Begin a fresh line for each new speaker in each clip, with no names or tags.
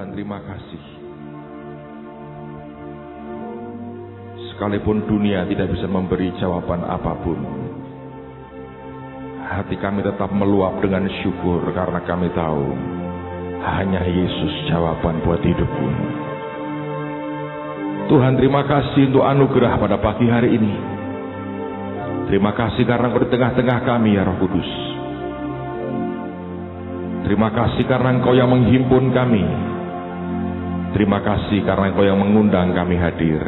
Tuhan, terima kasih. Sekalipun dunia tidak bisa memberi jawaban apapun, hati kami tetap meluap dengan syukur karena kami tahu hanya Yesus jawaban buat hidupku. Tuhan, terima kasih untuk anugerah pada pagi hari ini. Terima kasih karena Engkau di tengah-tengah kami, ya Roh Kudus. Terima kasih karena Engkau yang menghimpun kami. Terima kasih karena Engkau yang mengundang kami hadir.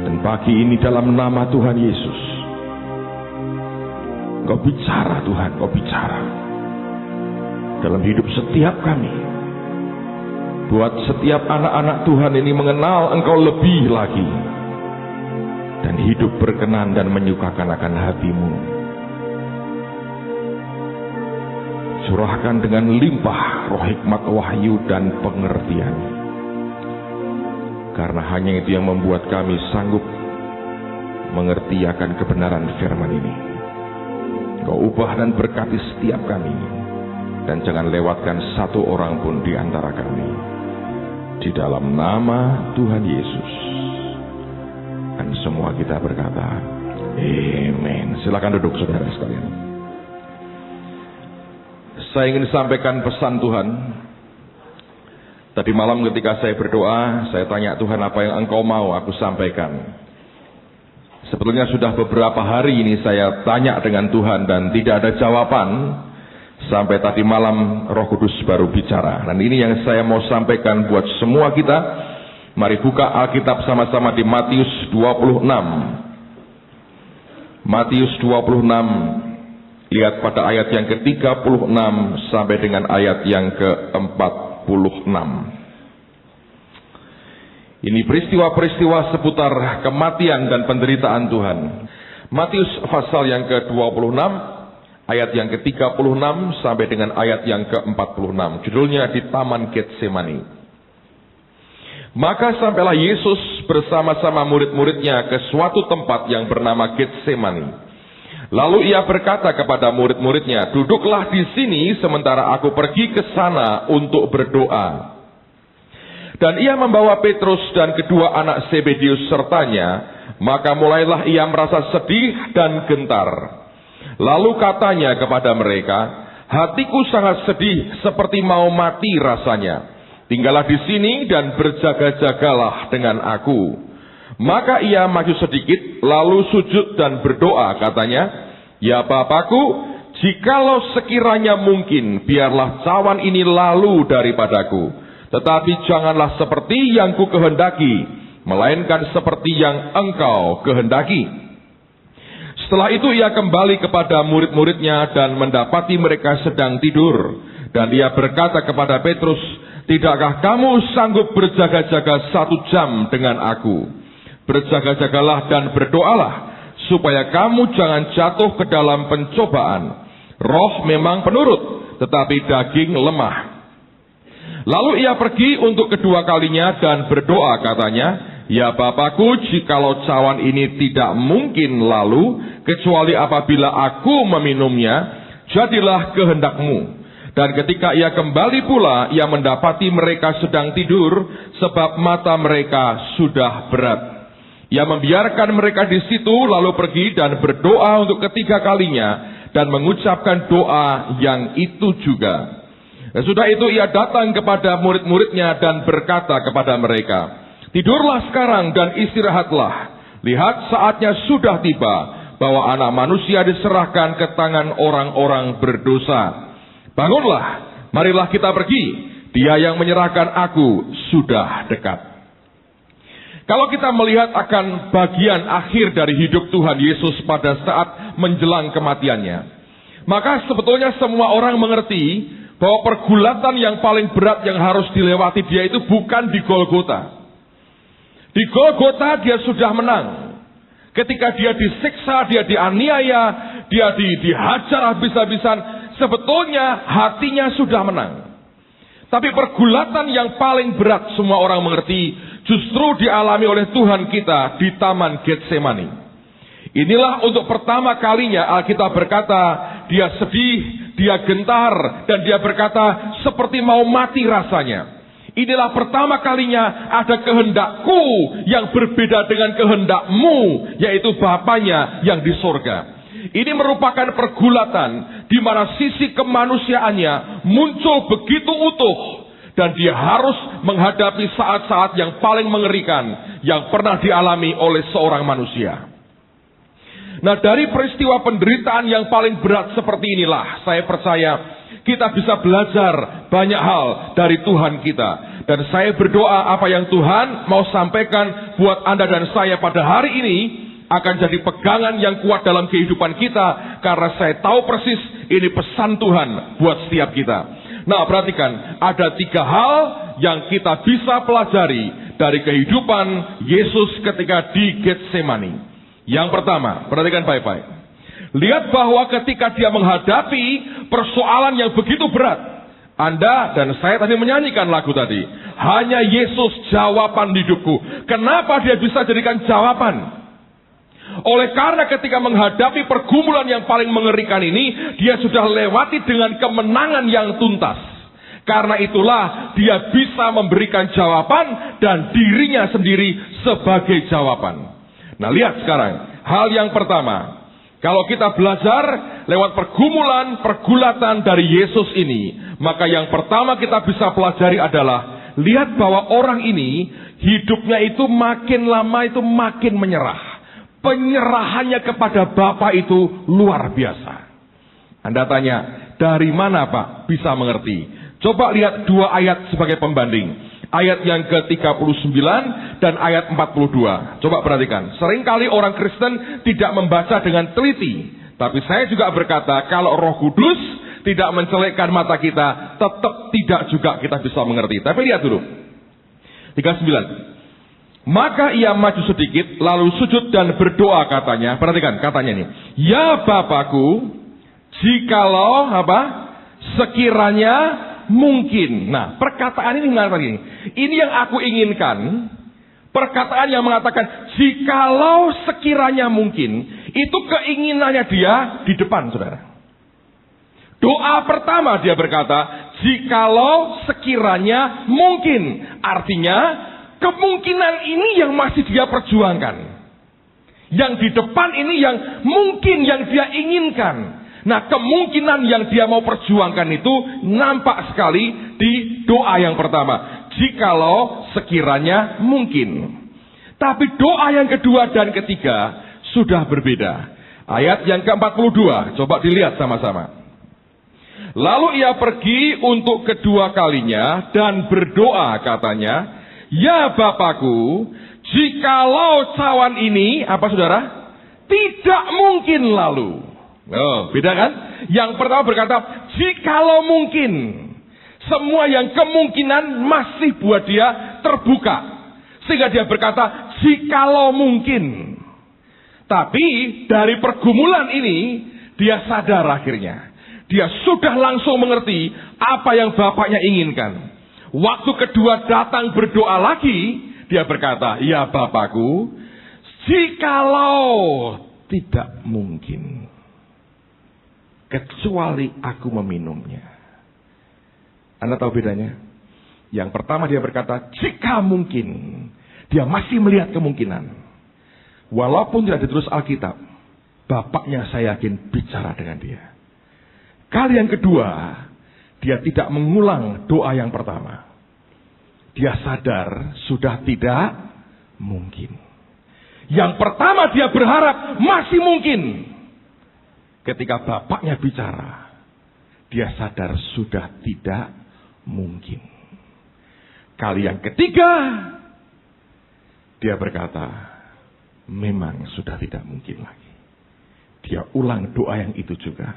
Dan pagi ini dalam nama Tuhan Yesus, Engkau bicara Tuhan, Engkau bicara dalam hidup setiap kami. Buat setiap anak-anak Tuhan ini mengenal Engkau lebih lagi, dan hidup berkenan dan menyukakan akan hati-Mu. Curahkan dengan limpah roh hikmat, wahyu, dan pengertian. Karena hanya itu yang membuat kami sanggup mengerti akan kebenaran firman ini. Kau ubah dan berkati setiap kami. Dan jangan lewatkan satu orang pun di antara kami. Di dalam nama Tuhan Yesus. Dan semua kita berkata, amin. Silakan duduk saudara sekalian. Saya ingin sampaikan pesan Tuhan. Tadi malam ketika saya berdoa, saya tanya Tuhan, apa yang Engkau mau aku sampaikan. Sebetulnya sudah beberapa hari ini saya tanya dengan Tuhan dan tidak ada jawaban. Sampai tadi malam Roh Kudus baru bicara. Dan ini yang saya mau sampaikan buat semua kita. Mari buka Alkitab sama-sama di Matius 26. Matius 26. Lihat pada ayat yang ke-36 sampai dengan ayat yang ke-46. Ini peristiwa-peristiwa seputar kematian dan penderitaan Tuhan. Matius pasal yang ke-26, ayat yang ke-36 sampai dengan ayat yang ke-46. Judulnya di Taman Getsemani. Maka sampailah Yesus bersama-sama murid-muridnya ke suatu tempat yang bernama Getsemani. Lalu ia berkata kepada murid-muridnya, duduklah di sini sementara aku pergi ke sana untuk berdoa. Dan ia membawa Petrus dan kedua anak Zebedeus sertanya, maka mulailah ia merasa sedih dan gentar. Lalu katanya kepada mereka, hatiku sangat sedih seperti mau mati rasanya. Tinggallah di sini dan berjaga-jagalah dengan aku. Maka ia maju sedikit, lalu sujud dan berdoa, katanya, ya Bapakku, jikalau sekiranya mungkin, biarlah cawan ini lalu daripadaku. Tetapi janganlah seperti yang ku kehendaki, melainkan seperti yang Engkau kehendaki. Setelah itu ia kembali kepada murid-muridnya dan mendapati mereka sedang tidur. Dan ia berkata kepada Petrus, tidakkah kamu sanggup berjaga-jaga 1 jam dengan aku? Berjaga-jagalah dan berdoalah, supaya kamu jangan jatuh ke dalam pencobaan. Roh memang penurut, tetapi daging lemah. Lalu ia pergi untuk kedua kalinya dan berdoa, katanya, ya Bapakku, jikalau cawan ini tidak mungkin lalu, kecuali apabila aku meminumnya, jadilah kehendak-Mu. Dan ketika ia kembali pula, ia mendapati mereka sedang tidur, sebab mata mereka sudah berat. Ia membiarkan mereka di situ, lalu pergi dan berdoa untuk ketiga kalinya, dan mengucapkan doa yang itu juga. Dan sudah itu ia datang kepada murid-muridnya dan berkata kepada mereka, tidurlah sekarang dan istirahatlah. Lihat, saatnya sudah tiba, bahwa anak manusia diserahkan ke tangan orang-orang berdosa. Bangunlah, marilah kita pergi. Dia yang menyerahkan aku sudah dekat. Kalau kita melihat akan bagian akhir dari hidup Tuhan Yesus pada saat menjelang kematiannya, maka sebetulnya semua orang mengerti bahwa pergulatan yang paling berat yang harus dilewati dia itu bukan di Golgota. Di Golgota dia sudah menang. Ketika dia disiksa, dia dianiaya, dia dihajar habis-habisan, sebetulnya hatinya sudah menang. Tapi pergulatan yang paling berat semua orang mengerti justru dialami oleh Tuhan kita di Taman Getsemani. Inilah untuk pertama kalinya Alkitab berkata dia sedih dia gentar dan dia berkata seperti mau mati rasanya. Inilah pertama kalinya ada kehendakku yang berbeda dengan kehendakmu, yaitu Bapanya yang di sorga. Ini merupakan pergulatan di mana sisi kemanusiaannya muncul begitu utuh, dan dia harus menghadapi saat-saat yang paling mengerikan yang pernah dialami oleh seorang manusia. Nah, dari peristiwa penderitaan yang paling berat seperti inilah, saya percaya kita bisa belajar banyak hal dari Tuhan kita. Dan saya berdoa apa yang Tuhan mau sampaikan buat Anda dan saya pada hari ini akan jadi pegangan yang kuat dalam kehidupan kita. Karena saya tahu persis ini pesan Tuhan buat setiap kita. Nah, perhatikan, ada 3 hal yang kita bisa pelajari dari kehidupan Yesus ketika di Getsemani. Yang pertama, perhatikan baik-baik. Lihat bahwa ketika dia menghadapi persoalan yang begitu berat, Anda dan saya tadi menyanyikan lagu tadi, hanya Yesus jawaban hidupku. Kenapa dia bisa jadikan jawaban? Oleh karena ketika menghadapi pergumulan yang paling mengerikan ini, dia sudah lewati dengan kemenangan yang tuntas. Karena itulah dia bisa memberikan jawaban dan dirinya sendiri sebagai jawaban. Nah, lihat sekarang, hal yang pertama, kalau kita belajar lewat pergulatan dari Yesus ini, maka yang pertama kita bisa pelajari adalah, lihat bahwa orang ini hidupnya itu makin lama itu makin menyerah. Penyerahannya kepada Bapa itu luar biasa. Anda tanya, dari mana Pak bisa mengerti? Coba lihat 2 ayat sebagai pembanding. Ayat yang ke-39 dan ayat 42. Coba perhatikan. Seringkali orang Kristen tidak membaca dengan teliti. Tapi saya juga berkata, kalau Roh Kudus tidak mencelekkan mata kita, tetap tidak juga kita bisa mengerti. Tapi lihat dulu. 39. Maka ia maju sedikit, lalu sujud dan berdoa katanya. Perhatikan katanya ini. Ya Bapakku, jikalau sekiranya mungkin. Nah, perkataan ini mengatakan ini. Ini yang aku inginkan. Perkataan yang mengatakan jikalau sekiranya mungkin. Itu keinginannya dia di depan, saudara. Doa pertama dia berkata jikalau sekiranya mungkin. Artinya kemungkinan ini yang masih dia perjuangkan. Yang di depan ini yang mungkin yang dia inginkan. Nah, kemungkinan yang dia mau perjuangkan itu nampak sekali di doa yang pertama. Jikalau sekiranya mungkin. Tapi doa yang kedua dan ketiga sudah berbeda. Ayat yang ke-42. Coba dilihat sama-sama. Lalu ia pergi untuk kedua kalinya dan berdoa katanya. Ya Bapakku, jikalau cawan ini, apa saudara? Tidak mungkin lalu. Oh, beda kan? Yang pertama berkata, jikalau mungkin. Semua yang kemungkinan masih buat dia terbuka. Sehingga dia berkata, jikalau mungkin. Tapi dari pergumulan ini, dia sadar akhirnya. Dia sudah langsung mengerti apa yang Bapaknya inginkan. Waktu kedua datang berdoa lagi, dia berkata, ya Bapakku, jikalau tidak mungkin. Kecuali aku meminumnya. Anda tahu bedanya? Yang pertama dia berkata, jika mungkin. Dia masih melihat kemungkinan. Walaupun tidak ditulis Alkitab, Bapaknya saya yakin bicara dengan dia. Kali yang kedua, dia tidak mengulang doa yang pertama. Dia sadar sudah tidak mungkin. Yang pertama dia berharap masih mungkin. Ketika Bapaknya bicara, dia sadar sudah tidak mungkin. Kali yang ketiga, dia berkata, memang sudah tidak mungkin lagi. Dia ulang doa yang itu juga.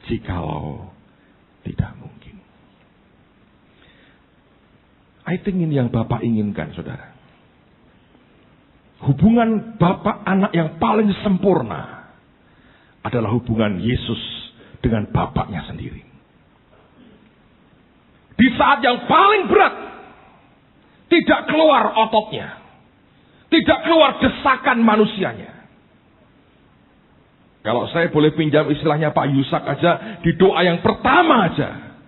Jikalau tidak mungkin. I think ini yang Bapak inginkan, saudara. Hubungan Bapak anak yang paling sempurna adalah hubungan Yesus dengan Bapaknya sendiri. Di saat yang paling berat, tidak keluar ototnya. Tidak keluar desakan manusianya. Kalau saya boleh pinjam istilahnya Pak Yusak aja, di doa yang pertama aja,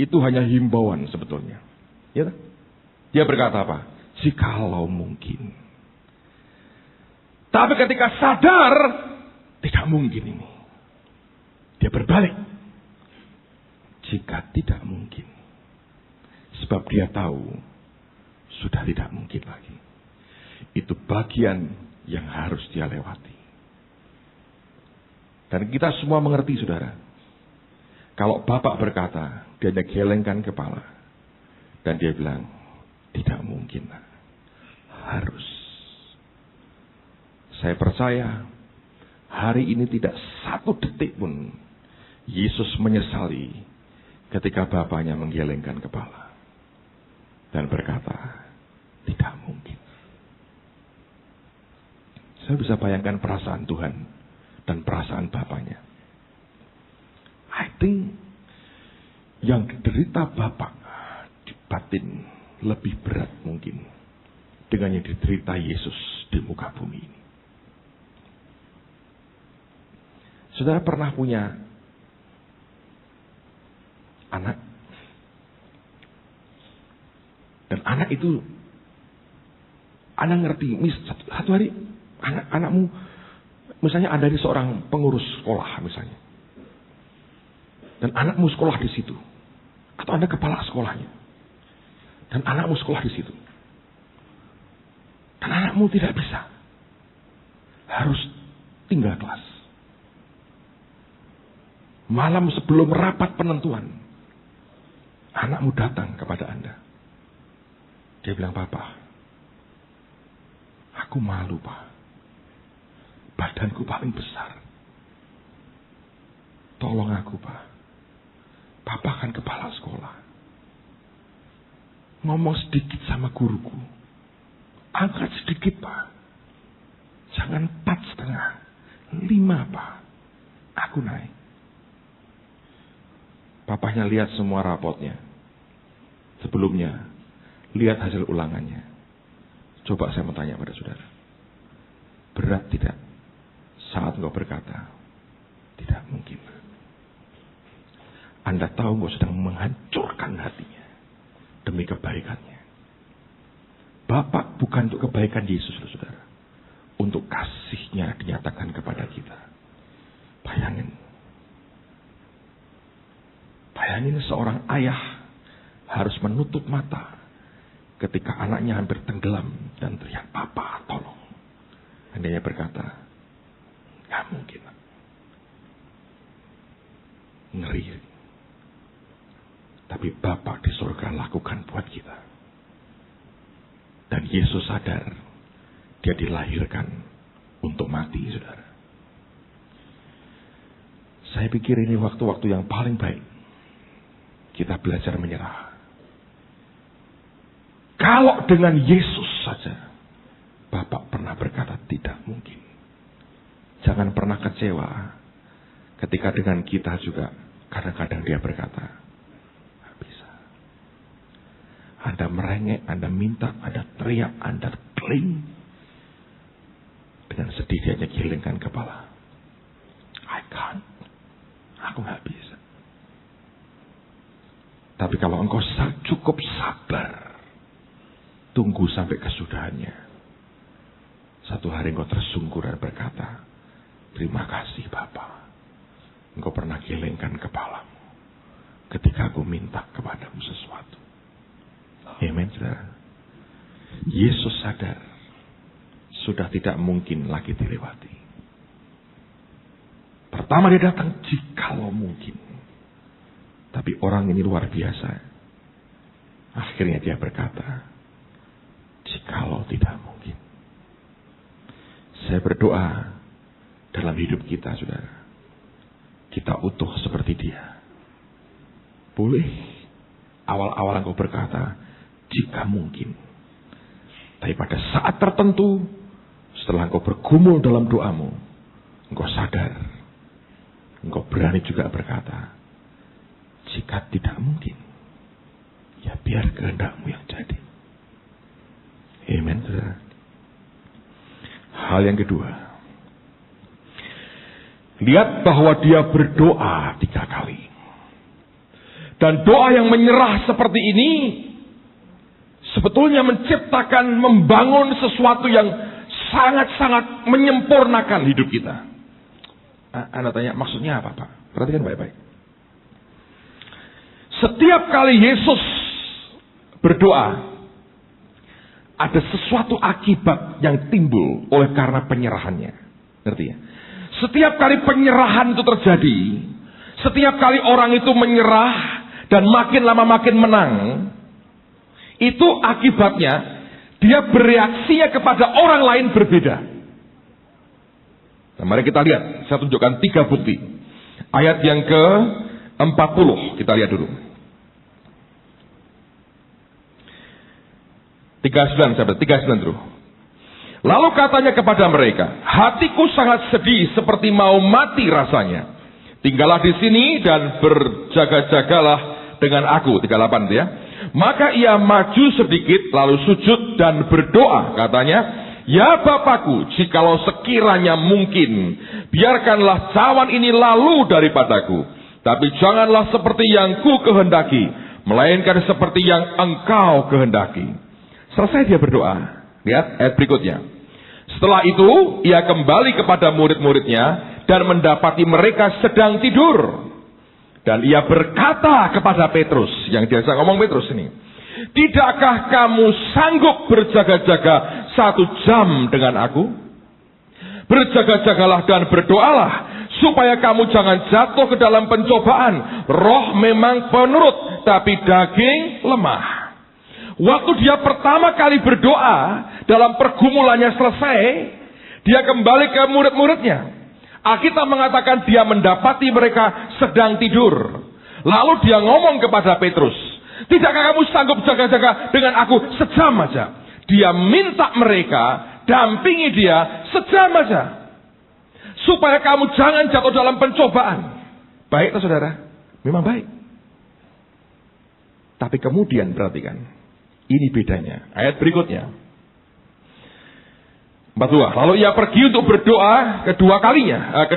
itu hanya himbauan sebetulnya. Ya, dia berkata apa? Jikalau mungkin. Tapi ketika sadar, tidak mungkin ini. Dia berbalik. Jika tidak mungkin. Sebab dia tahu, sudah tidak mungkin lagi. Itu bagian yang harus dia lewati. Dan kita semua mengerti, saudara. Kalau Bapak berkata, dia hanya gelengkan kepala. Dan dia bilang, tidak mungkin. Harus. Saya percaya, hari ini tidak satu detik pun Yesus menyesali ketika Bapaknya menggelengkan kepala. Dan berkata, tidak mungkin. Saya bisa bayangkan perasaan Tuhan dan perasaan Bapaknya. I think yang diderita Bapak di batin lebih berat mungkin dengan yang diderita Yesus di muka bumi ini. Saudara pernah punya anak? Dan anak itu, anak ngerti, satu hari anakmu, misalnya Anda ini seorang pengurus sekolah misalnya. Dan anakmu sekolah di situ. Atau Anda kepala sekolahnya. Dan anakmu sekolah di situ. Dan anakmu tidak bisa. Harus tinggal kelas. Malam sebelum rapat penentuan. Anakmu datang kepada Anda. Dia bilang, Papa, aku malu, Pak. Badanku paling besar. Tolong aku, Pak. Papa kan kepala sekolah. Ngomong sedikit sama guruku. Angkat sedikit, Pak. Jangan 4,5. 5, Pak. Aku naik. Papahnya lihat semua rapotnya. Sebelumnya, lihat hasil ulangannya. Coba saya mau tanya pada saudara. Berat tidak saat engkau berkata, tidak mungkin. Anda tahu engkau sedang menghancurkan hatinya demi kebaikannya. Bapak bukan untuk kebaikan Yesus, saudara. Untuk kasihnya dinyatakan kepada kita. Bayangin seorang ayah harus menutup mata ketika anaknya hampir tenggelam dan teriak, Papa, tolong. Andainya berkata, gak mungkin. Ngeri. Tapi Bapa di surga lakukan buat kita. Dan Yesus sadar, dia dilahirkan untuk mati, saudara. Saya pikir ini waktu-waktu yang paling baik. Kita belajar menyerah. Kalau dengan Yesus saja, Bapak pernah berkata tidak mungkin. Jangan pernah kecewa ketika dengan kita juga kadang-kadang dia berkata, Anda merengek, Anda minta, Anda teriak, Anda klaim. Dengan sedih dia hanya gelengkan kepala. I can't. Aku gak bisa. Tapi kalau engkau cukup sabar, tunggu sampai kesudahannya. Satu hari engkau tersungkur dan berkata, terima kasih Bapa. Engkau pernah gelengkan kepalamu ketika aku minta kepadamu sesuatu. Amen, saudara. Yesus sadar sudah tidak mungkin lagi dilewati. Pertama dia datang jikalau mungkin. Tapi orang ini luar biasa. Akhirnya dia berkata, jikalau tidak mungkin. Saya berdoa dalam hidup kita, saudara. Kita utuh seperti dia. Boleh awal-awal engkau berkata, jika mungkin. Tapi pada saat tertentu, setelah engkau bergumul dalam doamu, engkau sadar, engkau berani juga berkata, jika tidak mungkin, ya biar kehendakmu yang jadi. Amen, saudara. Hal yang kedua, Lihat bahwa dia berdoa 3 kali. Dan doa yang menyerah seperti ini sebetulnya menciptakan, membangun sesuatu yang sangat-sangat menyempurnakan hidup kita. Anda tanya, maksudnya apa, Pak? Perhatikan baik-baik. Setiap kali Yesus berdoa, ada sesuatu akibat yang timbul oleh karena penyerahannya. Ngerti ya? Setiap kali penyerahan itu terjadi, setiap kali orang itu menyerah dan makin lama makin menang, itu akibatnya dia bereaksinya kepada orang lain berbeda. Nah, mari kita lihat, saya tunjukkan 3 bukti. Ayat yang ke-40, kita lihat dulu. 39 dulu. Lalu katanya kepada mereka, hatiku sangat sedih seperti mau mati rasanya. Tinggallah di sini dan berjaga-jagalah dengan aku. 38 ya. Maka ia maju sedikit lalu sujud dan berdoa. Katanya, ya Bapakku, jikalau sekiranya mungkin, biarkanlah cawan ini lalu daripadaku. Tapi janganlah seperti yang ku kehendaki, melainkan seperti yang engkau kehendaki. Selesai dia berdoa. Lihat ayat berikutnya. Setelah itu, ia kembali kepada murid-muridnya dan mendapati mereka sedang tidur. Dan ia berkata kepada Petrus, yang biasa ngomong Petrus ini, tidakkah kamu sanggup berjaga-jaga 1 jam dengan aku? Berjaga-jagalah dan berdoalah, supaya kamu jangan jatuh ke dalam pencobaan. Roh memang penurut, tapi daging lemah. Waktu dia pertama kali berdoa, dalam pergumulannya selesai, dia kembali ke murid-muridnya. Alkitab mengatakan dia mendapati mereka sedang tidur. Lalu dia ngomong kepada Petrus, tidakkah kamu sanggup jaga-jaga dengan aku sejam aja? Dia minta mereka dampingi dia sejam aja, supaya kamu jangan jatuh dalam pencobaan. Baik, saudara, memang baik. Tapi kemudian perhatikan, ini bedanya. Ayat berikutnya. 42. Lalu ia pergi untuk berdoa kedua kalinya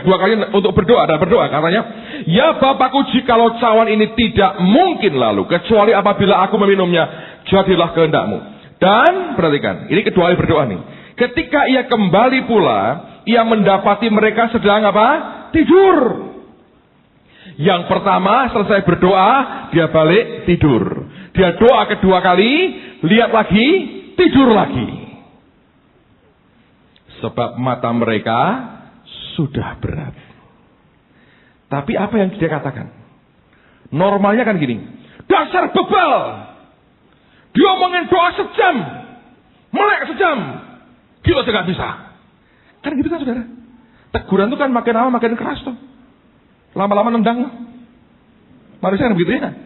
untuk berdoa dan berdoa. Katanya, ya Bapakku, jikalau cawan ini tidak mungkin lalu, kecuali apabila aku meminumnya, jadilah kehendakmu. Dan perhatikan, ini kedua kali berdoa nih. Ketika ia kembali pula, ia mendapati mereka sedang apa? Tidur. Yang pertama selesai berdoa, dia balik tidur. Dia doa kedua kali, lihat lagi, tidur lagi. Sebab mata mereka sudah berat. Tapi apa yang dia katakan? Normalnya kan gini, dasar bebal. Dia omongin doa sejam, melek sejam, kita juga bisa. Kan gitu kan saudara? Teguran itu kan makin lama makin keras tuh. Lama-lama nendang. Manusia kan begitu ya.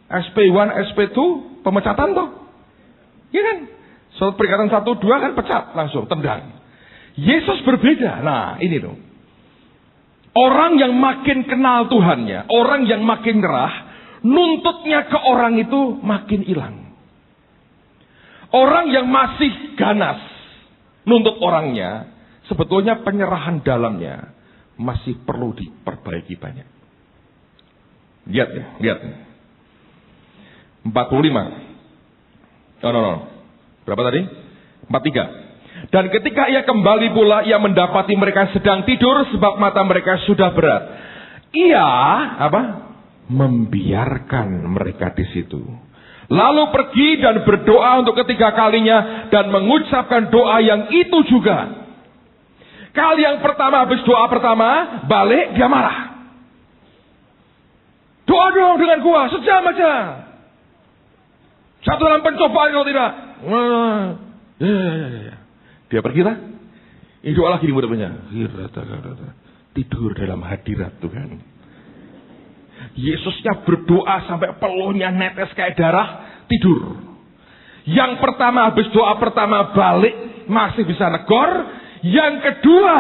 SP1, SP2, pemecatan tuh. Iya kan? Surat peringatan 1, 2 kan pecat langsung, tendang. Yesus berbeda. Nah, ini loh. Orang yang makin kenal Tuhannya, orang yang makin nyerah, nuntutnya ke orang itu makin hilang. Orang yang masih ganas, nuntut orangnya, sebetulnya penyerahan dalamnya masih perlu diperbaiki banyak. Lihat ya, lihat. 45. No. Berapa tadi? 43. Dan ketika ia kembali pula, ia mendapati mereka sedang tidur sebab mata mereka sudah berat. Ia membiarkan mereka di situ. Lalu pergi dan berdoa untuk ketiga kalinya dan mengucapkan doa yang itu juga. Kali yang pertama, habis doa pertama, balik dia marah. Doa dong dengan gua, sejam aja. Satu dalam pencobaan kalau tidak. Dia pergi lah. Ini doa lagi di mudah-mudahan. Tidur dalam hadirat Tuhan. Yesusnya berdoa sampai peluhnya netes kayak darah, tidur. Yang pertama habis doa pertama balik masih bisa negor. Yang kedua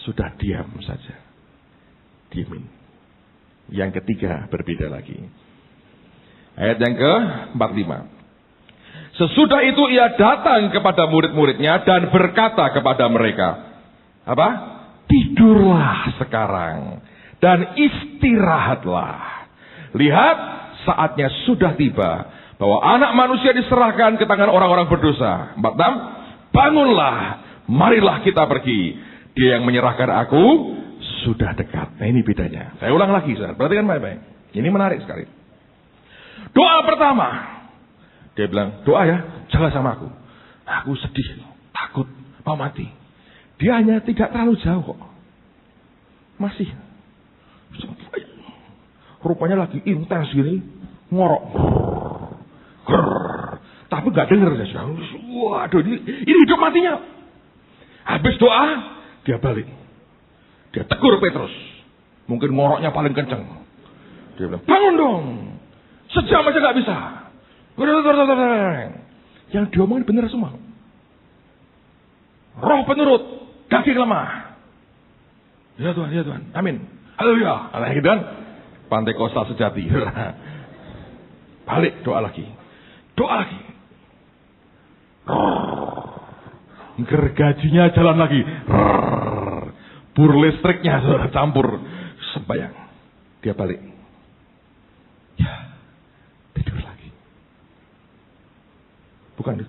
sudah diam saja. Diamin. Yang ketiga berbeda lagi. Ayat yang ke-45. Sesudah itu ia datang kepada murid-muridnya dan berkata kepada mereka. Apa? tidurlah sekarang dan istirahatlah. Lihat, saatnya sudah tiba bahwa anak manusia diserahkan ke tangan orang-orang berdosa. 46, bangunlah, marilah kita pergi. Dia yang menyerahkan aku sudah dekat. Nah, ini bedanya. Saya ulang lagi, saudara. Perhatikan baik-baik. Ini menarik sekali. Doa pertama. Dia bilang, doa ya, jaga sama aku. Aku sedih, takut, mau mati. Dia hanya tidak terlalu jauh kok. Masih. Rupanya lagi intens gini, ngorok. Tapi gak denger. Waduh, ini hidup matinya. Habis doa, dia balik. Dia tegur Petrus. Mungkin ngoroknya paling kenceng. Dia bilang, bangun dong. Sejam aja gak bisa. Yang diomongin benar semua. Roh penurut, daging lemah. Ya Tuhan, ya Tuhan. Amin. Haleluya. Gitu kan? Pantekosta sejati. Balik, doa lagi. Doa lagi. Gergajinya jalan lagi. Bur listriknya sudah campur. Sembayang. Dia balik. Ya, tidur lagi. Bukan,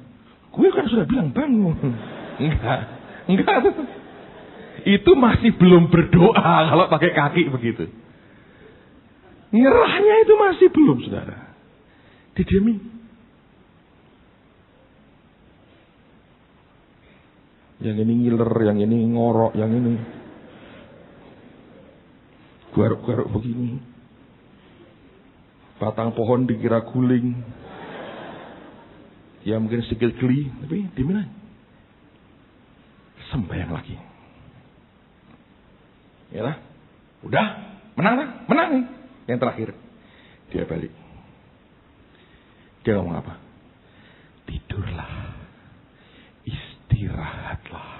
gue kan sudah bilang bangun. Enggak. Itu masih belum berdoa kalau pakai kaki begitu. Nyerahnya itu masih belum, saudara. Didiamin. Yang ini ngiler, yang ini ngorok, yang ini garuk-garuk begini. Batang pohon dikira guling. Ya mungkin sedikit geli, tapi dimana? Sembayang lagi. Ya lah, udah, menang. Yang terakhir, dia balik. Dia ngomong apa? Tidurlah, istirahatlah.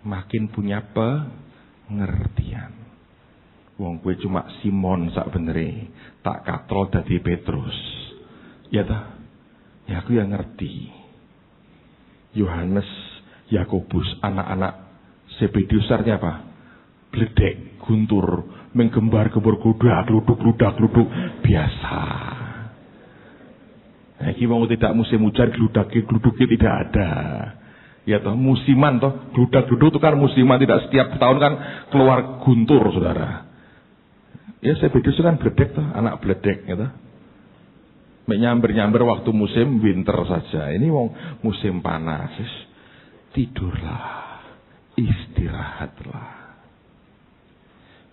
Makin punya pengertian. Wong gue cuma Simon sak benere, tak katrol dadi Petrus. Ya ta? Ya aku yang ngerti. Yohanes, Yakobus, anak-anak Zebedius apa? Bledek, guntur, menggembar-gembor gludak, biasa. Nah, iki wong tidak musim hujan, gluduknya tidak ada. Ya toh, musiman toh, gludak-gluduk itu kan musiman, tidak setiap tahun kan keluar guntur, saudara. Ya Zebedius kan bledek toh, anak bledek gitu. Nyamber-nyamber waktu musim winter saja. Ini wong musim panas. Tidurlah, istirahatlah.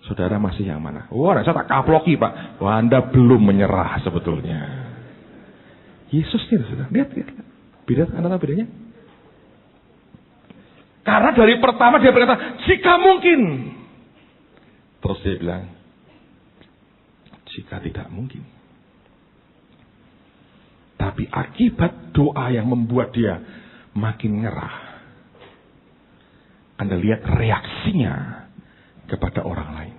Saudara masih yang mana? Wah, saya tak kaploki, Pak. Wah, Anda belum menyerah sebetulnya. Yesus ini, saudara. Lihat. Beda, Anda tahu bedanya? Karena dari pertama dia berkata, jika mungkin. Terus dia bilang, jika tidak mungkin. Tapi akibat doa yang membuat dia makin nyerah. Anda lihat reaksinya kepada orang lain.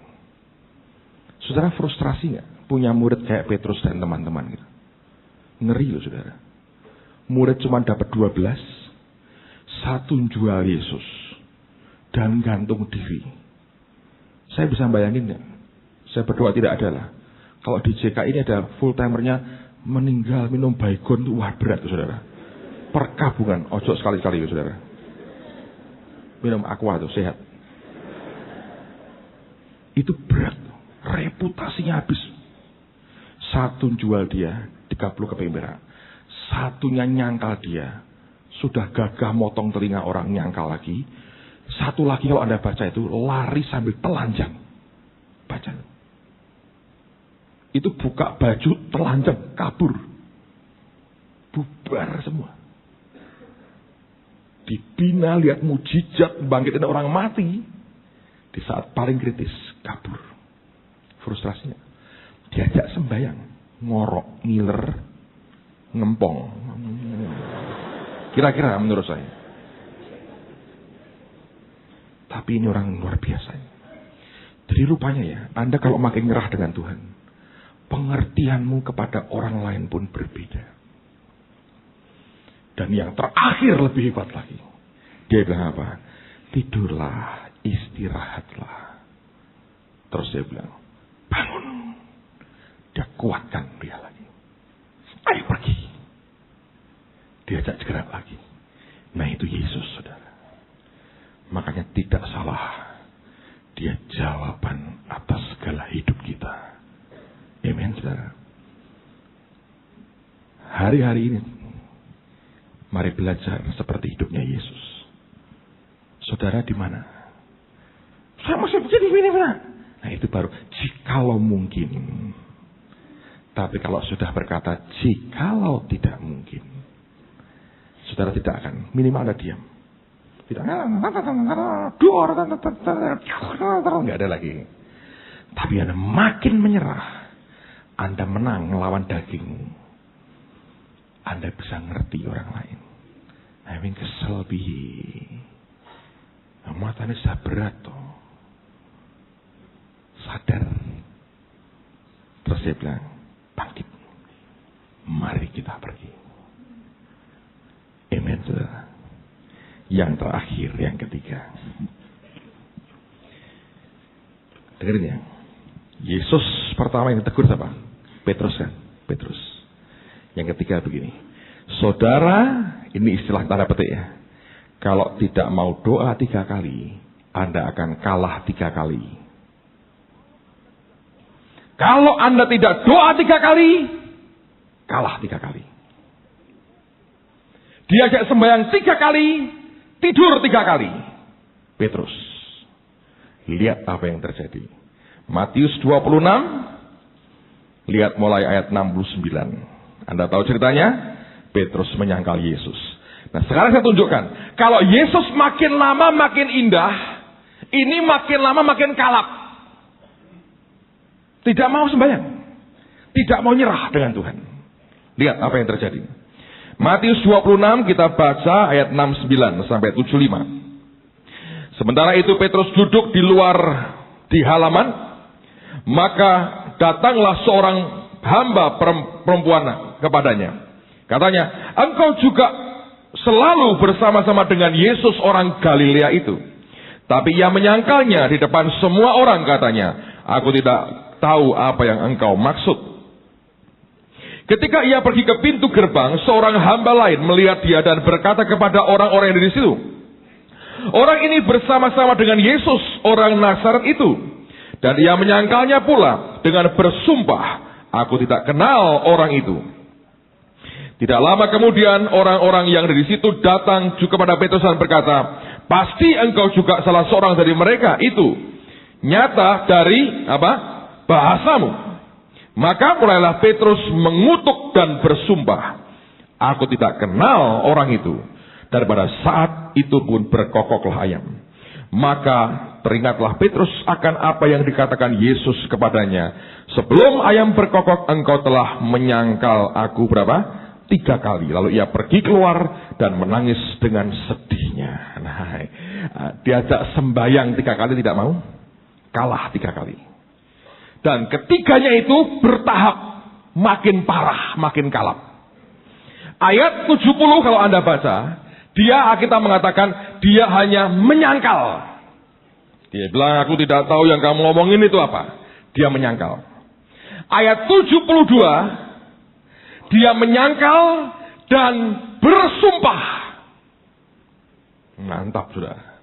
Saudara frustrasi gak? Punya murid kayak Petrus dan teman-teman gitu. Ngeri loh saudara. Murid cuma dapat 12. Satu jual Yesus. Dan gantung diri. Saya bisa bayangin gak? Saya berdoa tidak ada lah. Kalau di JK ini ada full timernya meninggal minum baygon itu wah berat tuh saudara. Perkabungan, ojo sekali-kali tuh saudara. Minum aqua tuh sehat. Itu berat, reputasinya habis. Satu jual dia 30 keping perak. Satunya nyangkal dia, sudah gagah motong telinga orang nyangkal lagi. Satu lagi kalau Anda baca itu lari sambil telanjang. Baca. Itu buka baju, telanjang, kabur. Bubar semua. Dibina, lihat mujizat, bangkitin orang mati. Di saat paling kritis, kabur. Frustrasinya. Diajak sembahyang. Ngorok, ngiler, ngempong. Kira-kira menurut saya. Tapi ini orang luar biasa. Jadi rupanya ya, Anda kalau makin nyerah dengan Tuhan, pengertianmu kepada orang lain pun berbeda. Dan yang terakhir lebih hebat lagi. Dia bilang apa? tidurlah, istirahatlah. Terus dia bilang, bangun. Dia kuatkan dia lagi. Ayo pergi. Diajak gerak lagi. Nah itu Yesus, saudara. Makanya tidak salah. Dia jawaban atas segala hidup kita. Amen, saudara. Hari-hari ini, mari belajar seperti hidupnya Yesus. Saudara di mana? Saya masih begini. Nah itu baru jikalau mungkin. Tapi kalau sudah berkata jikalau tidak mungkin, saudara tidak akan, minimal Anda diam. Tidak, nggak ada lagi. Tapi Anda makin menyerah, Anda menang melawan daging. Anda bisa ngerti orang lain. Amin, kesel bihi. Matanya sudah berat toh. Sadar. Terus dia bilang, bangkit. Mari kita pergi. Amen, saudara. Yang terakhir, yang ketiga. Dengerin ya. Yesus pertama yang ditegur siapa? Petrus kan? Petrus. Yang ketiga begini. Saudara, ini istilah tanda petik ya. Kalau tidak mau doa 3 kali, Anda akan kalah 3 kali. Kalau Anda tidak doa 3 kali, kalah 3 kali. Diajak sembahyang 3 kali, tidur 3 kali. Petrus. Lihat apa yang terjadi. Matius 26, lihat mulai ayat 69. Anda tahu ceritanya? Petrus menyangkal Yesus. Nah sekarang saya tunjukkan. Kalau Yesus makin lama makin indah, ini makin lama makin kalap. Tidak mau sembahyang. Tidak mau nyerah dengan Tuhan. Lihat apa yang terjadi. Matius 26 kita baca ayat 69 sampai 75. Sementara itu Petrus duduk di luar di halaman. Maka datanglah seorang hamba perempuan kepadanya. Katanya, engkau juga selalu bersama-sama dengan Yesus orang Galilea itu. Tapi ia menyangkalnya di depan semua orang katanya. Aku tidak tahu apa yang engkau maksud. Ketika ia pergi ke pintu gerbang, seorang hamba lain melihat dia dan berkata kepada orang-orang yang di situ, orang ini bersama-sama dengan Yesus orang Nazaret itu. Dan ia menyangkalnya pula dengan bersumpah, aku tidak kenal orang itu. Tidak lama kemudian orang-orang yang di situ datang juga kepada Petrus dan berkata, pasti engkau juga salah seorang dari mereka itu. Nyata dari bahasamu. Maka mulailah Petrus mengutuk dan bersumpah, aku tidak kenal orang itu. Dan pada saat itu pun berkokoklah ayam. Maka teringatlah Petrus akan apa yang dikatakan Yesus kepadanya. Sebelum ayam berkokok engkau telah menyangkal aku berapa? 3 kali. Lalu ia pergi keluar dan menangis dengan sedihnya. Nah, diajak sembahyang 3 kali tidak mau. Kalah 3 kali. Dan ketiganya itu bertahap. Makin parah, makin kalap. Ayat 70 kalau Anda baca. Kita mengatakan dia hanya menyangkal. Dia bilang aku tidak tahu yang kamu ngomongin itu apa. Dia menyangkal. Ayat 72. Dia menyangkal dan bersumpah. Mantap saudara.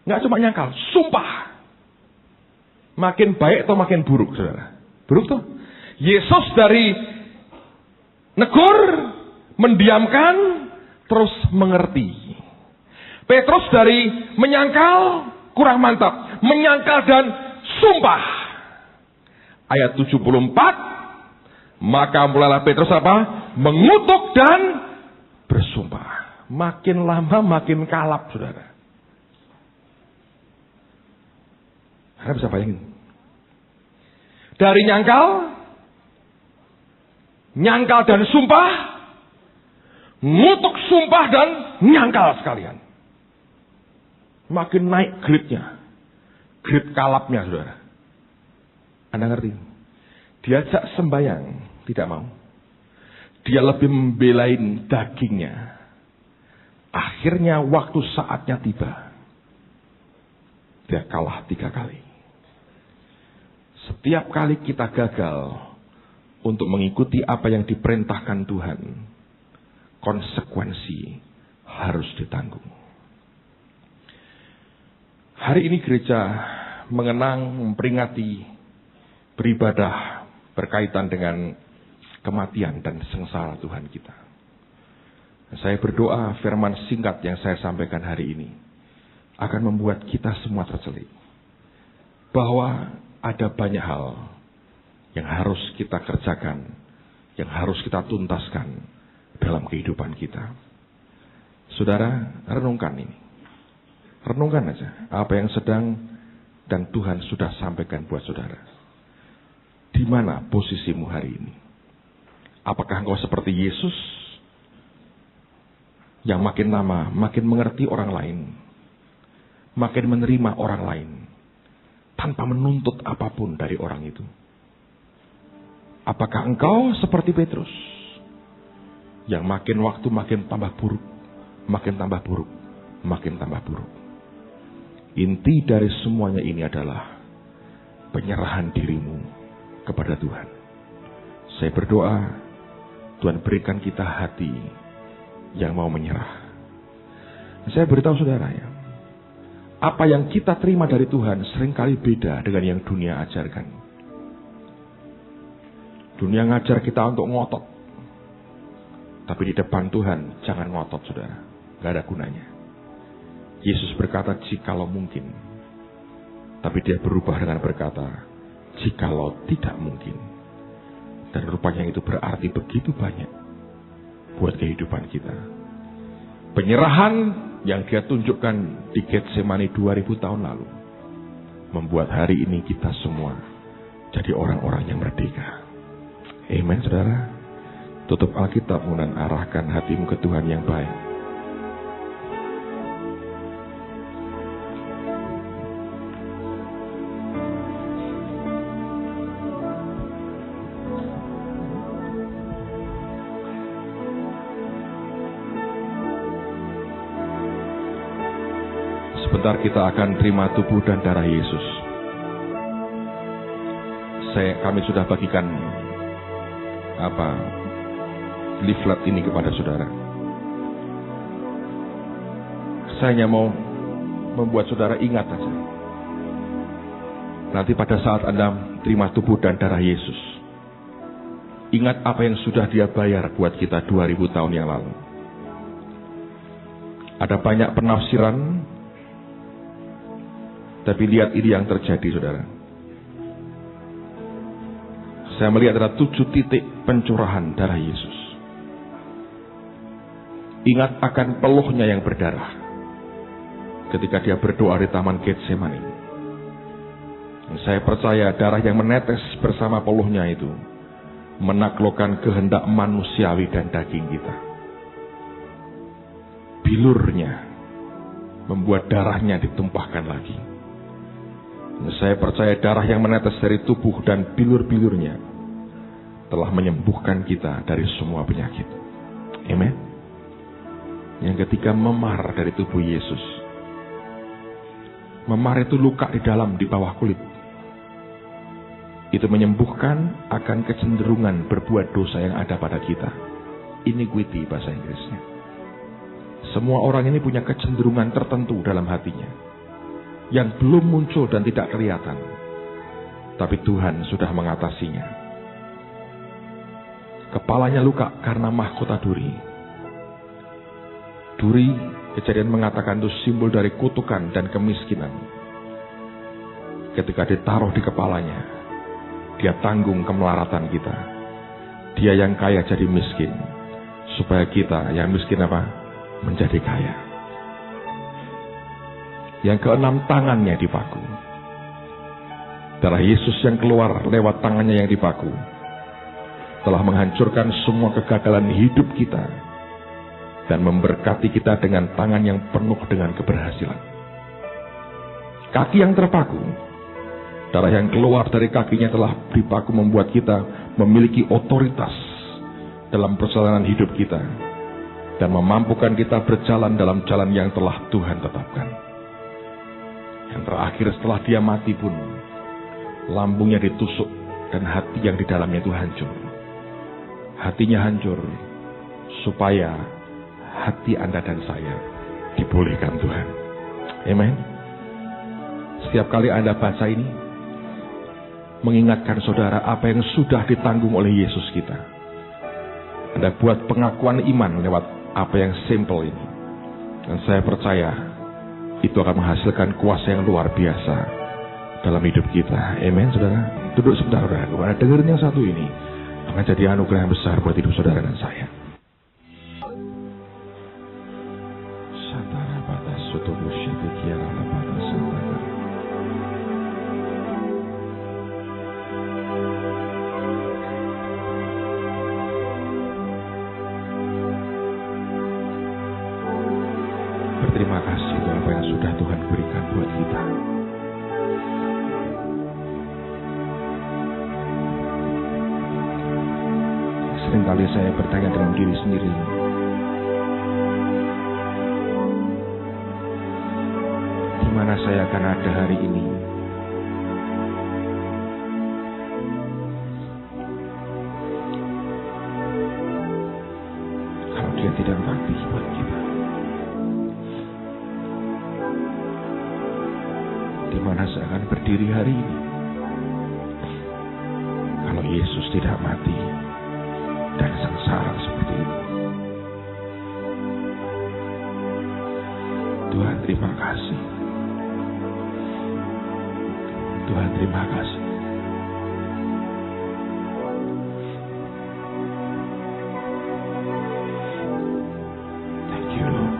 Nggak cuma nyangkal, sumpah. Makin baik atau makin buruk saudara? Buruk tuh. Yesus dari negur, mendiamkan, terus mengerti. Petrus dari menyangkal, kurang mantap. Menyangkal dan sumpah. Ayat 74. Maka mulailah Petrus mengutuk dan bersumpah. Makin lama makin kalap saudara. Anda bisa bayangin. Dari nyangkal dan sumpah, ngutuk sumpah dan nyangkal sekalian. Makin naik grade-nya. Grade kalapnya saudara. Anda ngerti? Diajak sembahyang, tidak mau. Dia lebih membelain dagingnya. Akhirnya waktu saatnya tiba. dia kalah 3 kali. Setiap kali kita gagal untuk mengikuti apa yang diperintahkan Tuhan, konsekuensi harus ditanggung. Hari ini gereja mengenang, memperingati, beribadah berkaitan dengan kematian dan sengsara Tuhan kita. Saya berdoa firman singkat yang saya sampaikan hari ini akan membuat kita semua tercelik bahwa ada banyak hal yang harus kita kerjakan, yang harus kita tuntaskan dalam kehidupan kita. Saudara, renungkan ini. Renungkan aja apa yang sedang dan Tuhan sudah sampaikan buat saudara. Di mana posisimu hari ini? Apakah engkau seperti Yesus yang makin lama makin mengerti orang lain, makin menerima orang lain tanpa menuntut apapun dari orang itu? Apakah engkau seperti Petrus yang makin waktu makin tambah buruk, makin tambah buruk, makin tambah buruk? Inti dari semuanya ini adalah penyerahan dirimu kepada Tuhan. Saya berdoa Tuhan berikan kita hati yang mau menyerah. Saya beritahu saudara ya, apa yang kita terima dari Tuhan seringkali beda dengan yang dunia ajarkan. Dunia ngajar kita untuk ngotot, tapi di depan Tuhan jangan ngotot saudara, gak ada gunanya. Yesus berkata jikalau mungkin, tapi dia berubah dengan berkata jikalau tidak mungkin. Dan rupanya itu berarti begitu banyak buat kehidupan kita. Penyerahan yang dia tunjukkan di Getsemani 2000 tahun lalu membuat hari ini kita semua jadi orang-orang yang merdeka. Amen saudara. Tutup Alkitab dan arahkan hatimu ke Tuhan yang baik. Sebentar kita akan terima tubuh dan darah Yesus. Kami sudah bagikan leaflet ini kepada saudara. Saya hanya mau membuat saudara ingat saja. Nanti pada saat Anda terima tubuh dan darah Yesus, ingat apa yang sudah Dia bayar buat kita 2000 tahun yang lalu. Ada banyak penafsiran, tapi lihat ini yang terjadi saudara. Saya melihat ada 7 titik pencurahan darah Yesus. Ingat akan peluhnya yang berdarah ketika dia berdoa di Taman Getsemani. Saya percaya darah yang menetes bersama peluhnya itu menaklukkan kehendak manusiawi dan daging kita. Bilurnya membuat darahnya ditumpahkan lagi. Saya percaya darah yang menetes dari tubuh dan bilur-bilurnya telah menyembuhkan kita dari semua penyakit. Amen. Yang ketiga, memar dari tubuh Yesus. Memar itu luka di dalam, di bawah kulit. Itu menyembuhkan akan kecenderungan berbuat dosa yang ada pada kita. Iniquity bahasa Inggrisnya. Semua orang ini punya kecenderungan tertentu dalam hatinya yang belum muncul dan tidak kelihatan, tapi Tuhan sudah mengatasinya. Kepalanya luka karena mahkota duri. Duri, Kejadian mengatakan itu simbol dari kutukan dan kemiskinan. Ketika ditaruh di kepalanya, dia tanggung kemelaratan kita. Dia yang kaya jadi miskin, supaya kita yang miskin menjadi kaya. Yang keenam, tangannya dipaku. Darah Yesus yang keluar lewat tangannya yang dipaku telah menghancurkan semua kegagalan hidup kita dan memberkati kita dengan tangan yang penuh dengan keberhasilan. Kaki yang terpaku, darah yang keluar dari kakinya telah dipaku membuat kita memiliki otoritas dalam perjalanan hidup kita dan memampukan kita berjalan dalam jalan yang telah Tuhan tetapkan. Yang terakhir setelah dia mati pun, lambungnya ditusuk dan hati yang di dalamnya itu hancur. Hatinya hancur supaya hati Anda dan saya dipulihkan Tuhan. Amen. Setiap kali Anda baca ini, mengingatkan saudara apa yang sudah ditanggung oleh Yesus kita. Anda buat pengakuan iman lewat apa yang simple ini. Dan saya percaya itu akan menghasilkan kuasa yang luar biasa dalam hidup kita. Amen, saudara. Duduk sebentar, saudara. Anda dengerin yang satu ini akan jadi anugerah yang besar buat hidup saudara dan saya. Berterima kasih untuk apa yang sudah Tuhan berikan buat kita. Seringkali saya bertanya dalam diri sendiri, di mana saya akan ada hari ini? Kalau dia tidak mati buat kita, di mana saya akan berdiri hari ini? Kalau Yesus tidak mati dan sengsara seperti itu. Tuhan, terima kasih. Tuhan, terima kasih. Thank you, Lord.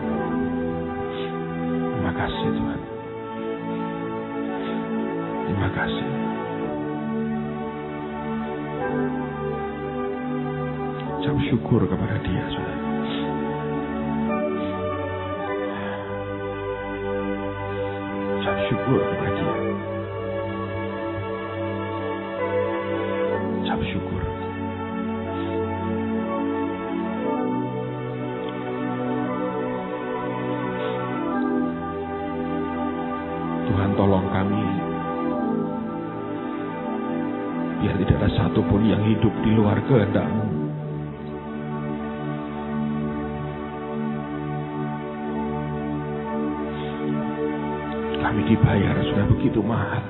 Terima kasih, Tuhan. Terima kasih. Ucap syukur kepada Dia, saudara. Ucap syukur kepada Dia. Ucap syukur. Tuhan, tolong kami, biar tidak ada satupun yang hidup di luar kehendak-Mu. Kami dibayar sudah begitu mahal.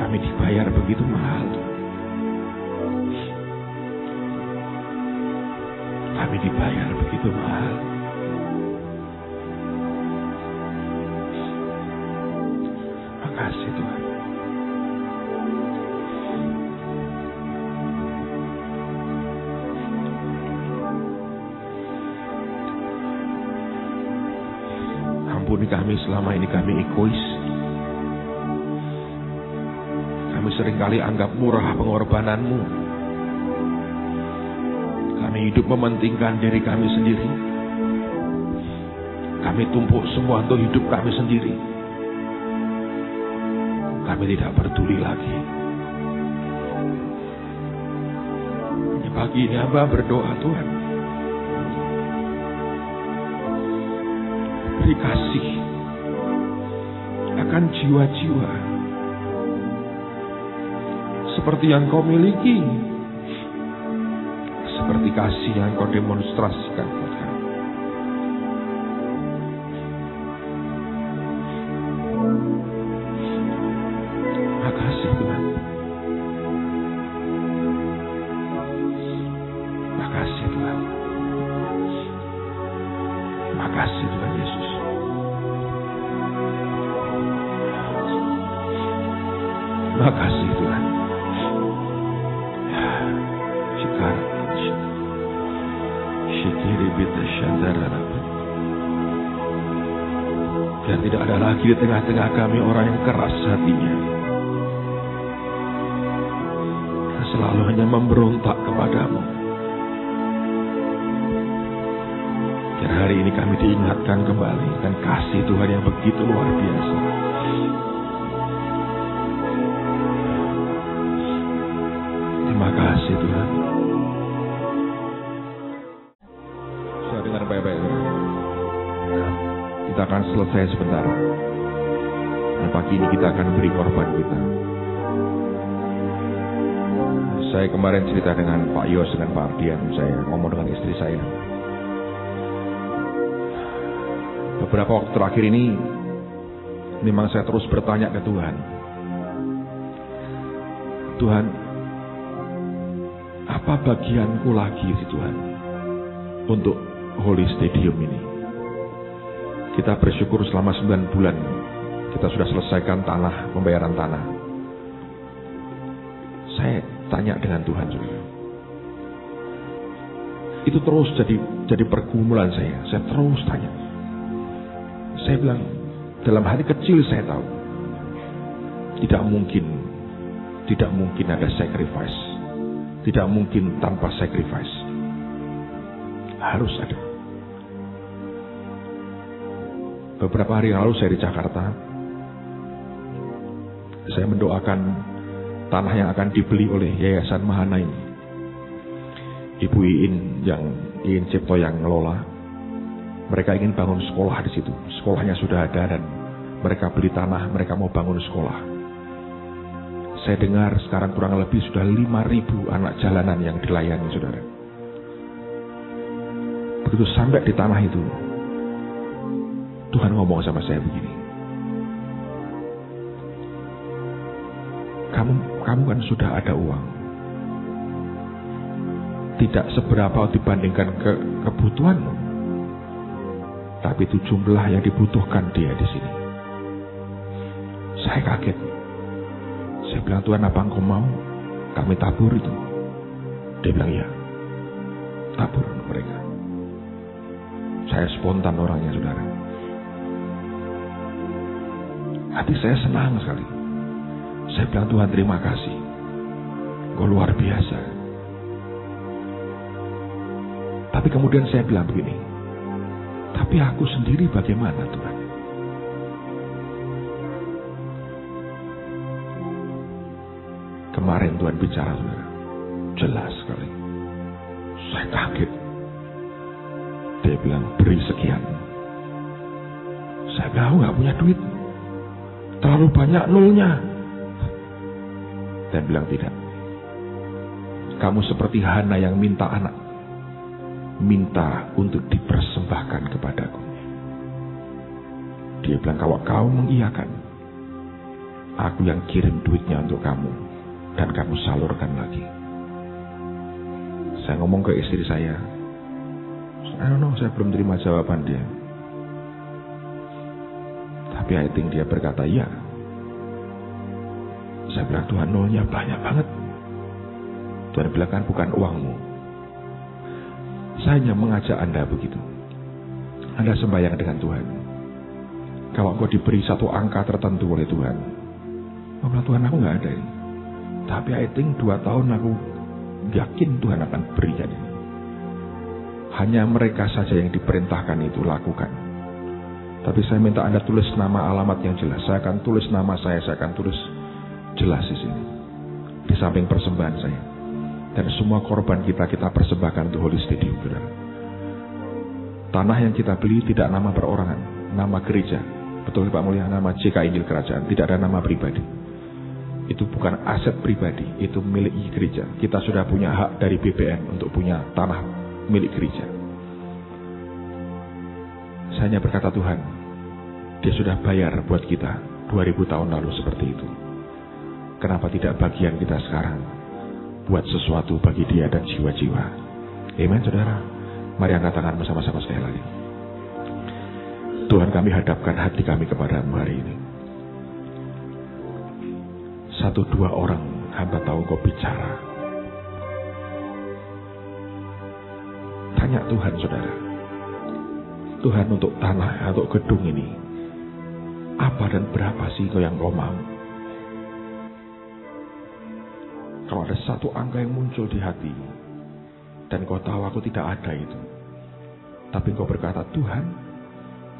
Kami dibayar begitu mahal. Kami dibayar begitu mahal. Makasih Tuhan. Ampuni kami selama ini kami egois. Kami seringkali anggap murah pengorbanan-Mu. Kami hidup mementingkan diri kami sendiri. Kami tumpuk semua untuk hidup kami sendiri. Kami tidak peduli lagi. Pagi ini hamba berdoa, Tuhan, beri kasih akan jiwa-jiwa seperti yang Kau miliki, seperti kasih yang Kau demonstrasikan buat kami. Makasih Tuhan. Makasih Tuhan. Makasih Tuhan Yesus. Makasih Tuhan. Dan tidak ada lagi di tengah-tengah kami orang yang keras hatinya, yang selalu hanya memberontak kepadamu. Dan hari ini kami diingatkan kembali dan kasih Tuhan yang begitu luar biasa. Terima kasih Tuhan. kita akan selesai sebentar. Dan pagi ini kita akan beri korban kita. Saya kemarin cerita dengan Pak Yos dengan Pak Ardian, saya ngomong dengan istri saya. Beberapa waktu terakhir ini memang saya terus bertanya ke Tuhan. Tuhan, apa bagianku lagi sih Tuhan untuk Holy Stadium ini? Kita bersyukur selama 9 bulan kita sudah selesaikan pembayaran tanah. Saya tanya dengan Tuhan juga. Itu terus jadi pergumulan saya. Saya terus tanya. Saya bilang, dalam hati kecil saya tahu tidak mungkin ada sacrifice. Tidak mungkin tanpa sacrifice. Harus ada. Beberapa hari yang lalu saya di Jakarta. Saya mendoakan tanah yang akan dibeli oleh Yayasan Mahana ini. Ibu Iin Cipto yang ngelola. Mereka ingin bangun sekolah di situ. Sekolahnya sudah ada dan mereka beli tanah, mereka mau bangun sekolah. Saya dengar sekarang kurang lebih sudah 5.000 anak jalanan yang dilayani, saudara. Begitu sampai di tanah itu, Tuhan ngomong sama saya begini. Kamu kan sudah ada uang. Tidak seberapa dibandingkan kebutuhanmu. Tapi itu jumlah yang dibutuhkan dia di sini. Saya kaget. Saya bilang, Tuhan, apa engkau mau kami tabur itu? Dia bilang, ya. Tabur mereka. Saya spontan orangnya, saudara. Hati saya senang sekali. Saya bilang, Tuhan, terima kasih. Engkau luar biasa. Tapi kemudian saya bilang begini, tapi aku sendiri bagaimana, Tuhan? Kemarin Tuhan bicara, saudara. Jelas sekali. Saya kaget. Dia bilang, beri sekian. Saya bilang, aku gak punya duit. Terlalu banyak nolnya. Dan bilang, tidak. Kamu seperti Hana yang minta anak. Minta untuk dipersembahkan kepadaku. Dia bilang, kalau kau mengiyakan, aku yang kirim duitnya untuk kamu. Dan kamu salurkan lagi. Saya ngomong ke istri saya. I don't know, saya belum terima jawaban dia. Tapi I think dia berkata, iya. Saya bilang, Tuhan, nolnya banyak banget. Tuhan bilang, kan bukan uangmu. Saya hanya mengajak Anda begitu. Anda sembahyang dengan Tuhan. Kalau engkau diberi satu angka tertentu oleh Tuhan, oh Tuhan, aku gak ada ini. Tapi I think 2 tahun aku yakin Tuhan akan berikan ini. Hanya mereka saja yang diperintahkan itu lakukan. Tapi saya minta Anda tulis nama alamat yang jelas. Saya akan tulis nama saya akan tulis jelas di sini. Di samping persembahan saya. Dan semua korban kita persembahkan untuk Holy Stadium, saudara. Tanah yang kita beli tidak nama perorangan, nama gereja. Betul Pak Mulia, nama JK Injil Kerajaan. Tidak ada nama pribadi. Itu bukan aset pribadi, itu milik gereja. Kita sudah punya hak dari BPN untuk punya tanah milik gereja. Saya hanya berkata, Tuhan, dia sudah bayar buat kita 2000 tahun lalu seperti itu. Kenapa tidak bagian kita sekarang buat sesuatu bagi dia dan jiwa-jiwa? Amen, saudara. Mari angkat tangan bersama-sama sekali lagi. Tuhan, kami hadapkan hati kami kepadamu hari ini. 1-2 orang hamba tahu kau bicara. Tanya Tuhan, saudara. Tuhan, untuk tanah atau gedung ini, apa dan berapa sih kau yang kau mau? Kalau ada satu angka yang muncul di hati, dan kau tahu aku tidak ada itu, tapi kau berkata, Tuhan,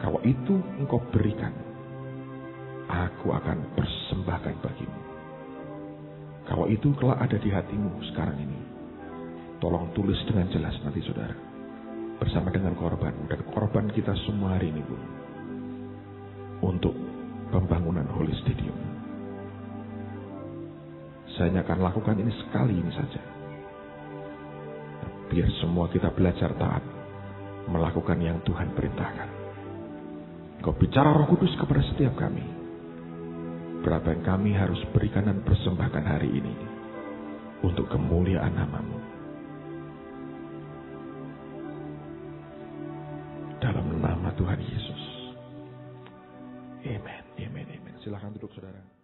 kalau itu engkau berikan, aku akan persembahkan bagimu. Kalau itu kelak ada di hatimu sekarang ini, tolong tulis dengan jelas nanti, saudara, bersama dengan korban. Dan korban kita semua hari ini pun pembangunan Holy Stadium. Saya hanya akan lakukan ini sekali ini saja. Biar semua kita belajar taat, melakukan yang Tuhan perintahkan. Kau bicara Roh Kudus kepada setiap kami. Berapa yang kami harus berikan dan persembahkan hari ini untuk kemuliaan nama-Mu. Dalam nama Tuhan Yesus. Amen, amen, amen. Silakan duduk saudara.